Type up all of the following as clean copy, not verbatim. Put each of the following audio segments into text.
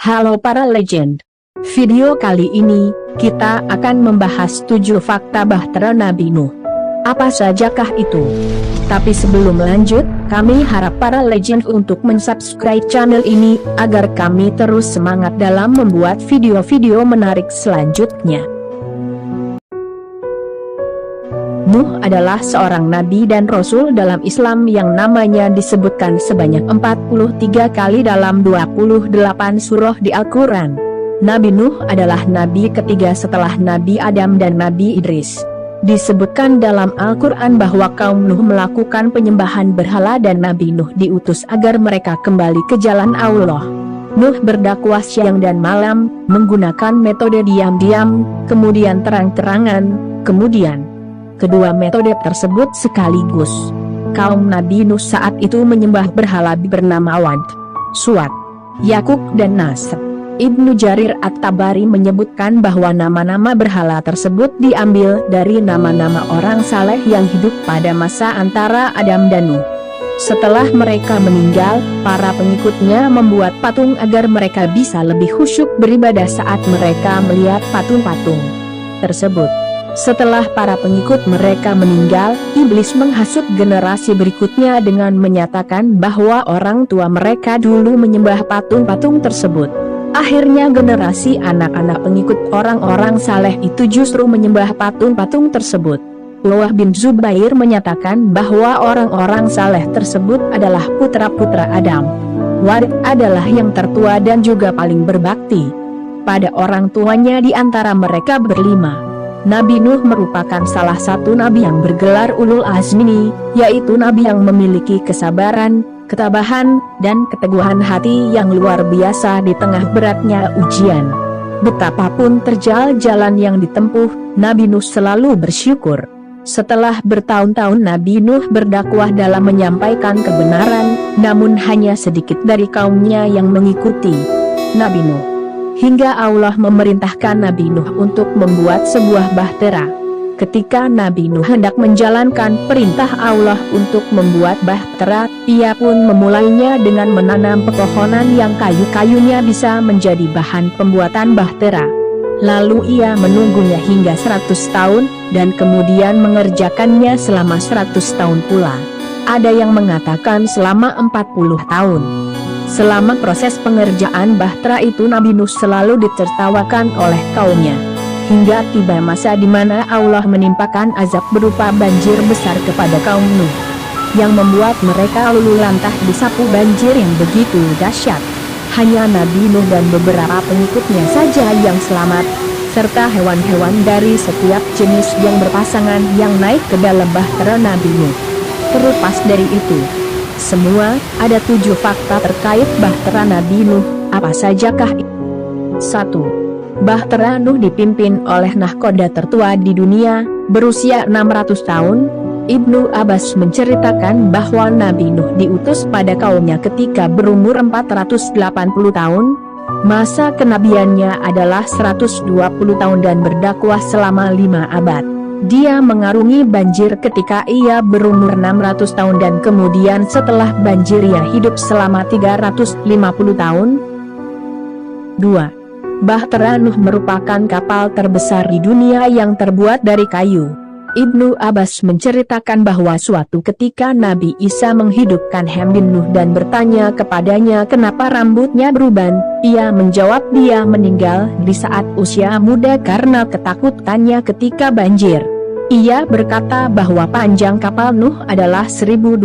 Halo para legend. Video kali ini, kita akan membahas 7 fakta bahtera Nabi Nuh. Apa sajakah itu? Tapi sebelum lanjut, kami harap para legend untuk mensubscribe channel ini, agar kami terus semangat dalam membuat video-video menarik selanjutnya. Nuh adalah seorang nabi dan rasul dalam Islam yang namanya disebutkan sebanyak 43 kali dalam 28 surah di Al-Quran. Nabi Nuh adalah nabi ketiga setelah Nabi Adam dan Nabi Idris. Disebutkan dalam Al-Quran bahwa kaum Nuh melakukan penyembahan berhala dan Nabi Nuh diutus agar mereka kembali ke jalan Allah. Nuh berdakwah siang dan malam, menggunakan metode diam-diam, kemudian terang-terangan, kemudian kedua metode tersebut sekaligus. Kaum Nabi Nuh saat itu menyembah berhala bernama Wad, Suat, Yakuk dan Nasr. Ibnu Jarir At-Tabari menyebutkan bahwa nama-nama berhala tersebut diambil dari nama-nama orang saleh yang hidup pada masa antara Adam dan Nuh. Setelah mereka meninggal, para pengikutnya membuat patung agar mereka bisa lebih khusyuk beribadah saat mereka melihat patung-patung tersebut. Setelah para pengikut mereka meninggal, iblis menghasut generasi berikutnya dengan menyatakan bahwa orang tua mereka dulu menyembah patung-patung tersebut. Akhirnya generasi anak-anak pengikut orang-orang saleh itu justru menyembah patung-patung tersebut. Loah bin Zubair menyatakan bahwa orang-orang saleh tersebut adalah putra-putra Adam. Warid adalah yang tertua dan juga paling berbakti pada orang tuanya di antara mereka berlima. Nabi Nuh merupakan salah satu nabi yang bergelar ulul azmi, yaitu nabi yang memiliki kesabaran, ketabahan, dan keteguhan hati yang luar biasa di tengah beratnya ujian. Betapapun terjal jalan yang ditempuh, Nabi Nuh selalu bersyukur. Setelah bertahun-tahun Nabi Nuh berdakwah dalam menyampaikan kebenaran, namun hanya sedikit dari kaumnya yang mengikuti Nabi Nuh. Hingga Allah memerintahkan Nabi Nuh untuk membuat sebuah bahtera. Ketika Nabi Nuh hendak menjalankan perintah Allah untuk membuat bahtera, ia pun memulainya dengan menanam pepohonan yang kayu-kayunya bisa menjadi bahan pembuatan bahtera. Lalu ia menunggunya hingga 100 tahun, dan kemudian mengerjakannya selama 100 tahun pula. Ada yang mengatakan selama 40 tahun. Selama proses pengerjaan bahtera itu Nabi Nuh selalu ditertawakan oleh kaumnya. Hingga tiba masa di mana Allah menimpakan azab berupa banjir besar kepada kaum Nuh, yang membuat mereka luluh lantah disapu banjir yang begitu dahsyat. Hanya Nabi Nuh dan beberapa pengikutnya saja yang selamat, serta hewan-hewan dari setiap jenis yang berpasangan yang naik ke dalam bahtera Nabi Nuh. Terlepas dari itu, semua, ada 7 fakta terkait bahtera Nabi Nuh. Apa sajakah itu? 1. Bahtera Nuh dipimpin oleh nahkoda tertua di dunia, berusia 600 tahun. Ibnu Abbas menceritakan bahwa Nabi Nuh diutus pada kaumnya ketika berumur 480 tahun. Masa kenabiannya adalah 120 tahun dan berdakwah selama 5 abad. Dia mengarungi banjir ketika ia berumur 600 tahun dan kemudian setelah banjir ia hidup selama 350 tahun. 2. Bahtera Nuh merupakan kapal terbesar di dunia yang terbuat dari kayu. Ibnu Abbas menceritakan bahwa suatu ketika Nabi Isa menghidupkan Ham bin Nuh dan bertanya kepadanya kenapa rambutnya beruban. Ia menjawab dia meninggal di saat usia muda karena ketakutannya ketika banjir. Ia berkata bahwa panjang kapal Nuh adalah 1200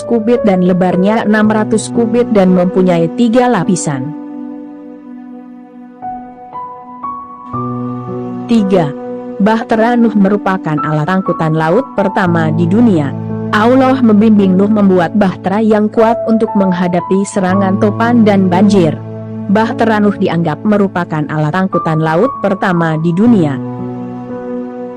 kubit dan lebarnya 600 kubit dan mempunyai 3 lapisan. 3. Bahtera Nuh merupakan alat angkutan laut pertama di dunia. Allah membimbing Nuh membuat bahtera yang kuat untuk menghadapi serangan topan dan banjir. Bahtera Nuh dianggap merupakan alat angkutan laut pertama di dunia.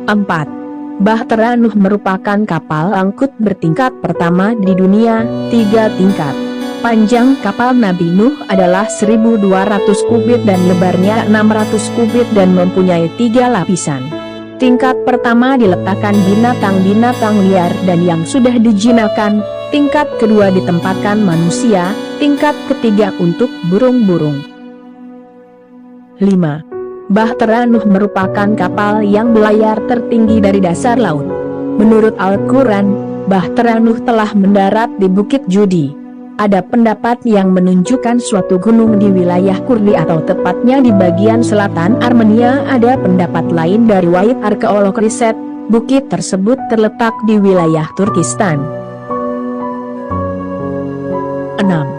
4. Bahtera Nuh merupakan kapal angkut bertingkat pertama di dunia, 3 tingkat. Panjang kapal Nabi Nuh adalah 1200 kubit dan lebarnya 600 kubit dan mempunyai 3 lapisan. Tingkat pertama diletakkan binatang-binatang liar dan yang sudah dijinakan, tingkat kedua ditempatkan manusia, tingkat ketiga untuk burung-burung. 5. Bahtera Nuh merupakan kapal yang berlayar tertinggi dari dasar laut. Menurut Al-Quran, Bahtera Nuh telah mendarat di Bukit Judi. Ada pendapat yang menunjukkan suatu gunung di wilayah Kurdi atau tepatnya di bagian selatan Armenia. Ada pendapat lain dari White Archaeolog Research, bukit tersebut terletak di wilayah Turkistan. 6.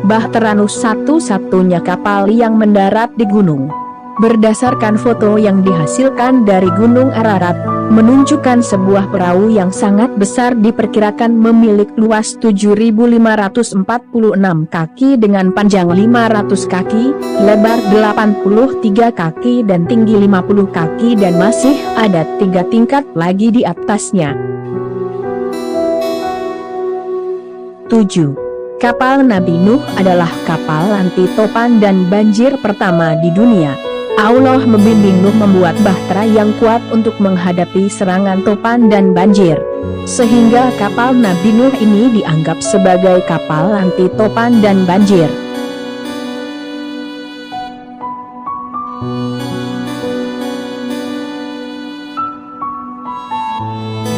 Bahtera Nuh satu-satunya kapal yang mendarat di gunung. Berdasarkan foto yang dihasilkan dari Gunung Ararat, menunjukkan sebuah perahu yang sangat besar diperkirakan memiliki luas 7.546 kaki dengan panjang 500 kaki, lebar 83 kaki dan tinggi 50 kaki dan masih ada 3 tingkat lagi di atasnya. 7. Kapal Nabi Nuh adalah kapal anti topan dan banjir pertama di dunia. Allah membimbing Nuh membuat bahtera yang kuat untuk menghadapi serangan topan dan banjir. Sehingga kapal Nabi Nuh ini dianggap sebagai kapal anti topan dan banjir.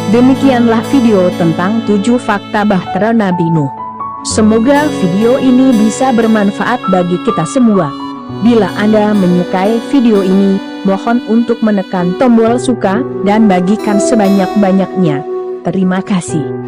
Demikianlah video tentang 7 fakta bahtera Nabi Nuh. Semoga video ini bisa bermanfaat bagi kita semua. Bila Anda menyukai video ini, mohon untuk menekan tombol suka dan bagikan sebanyak-banyaknya. Terima kasih.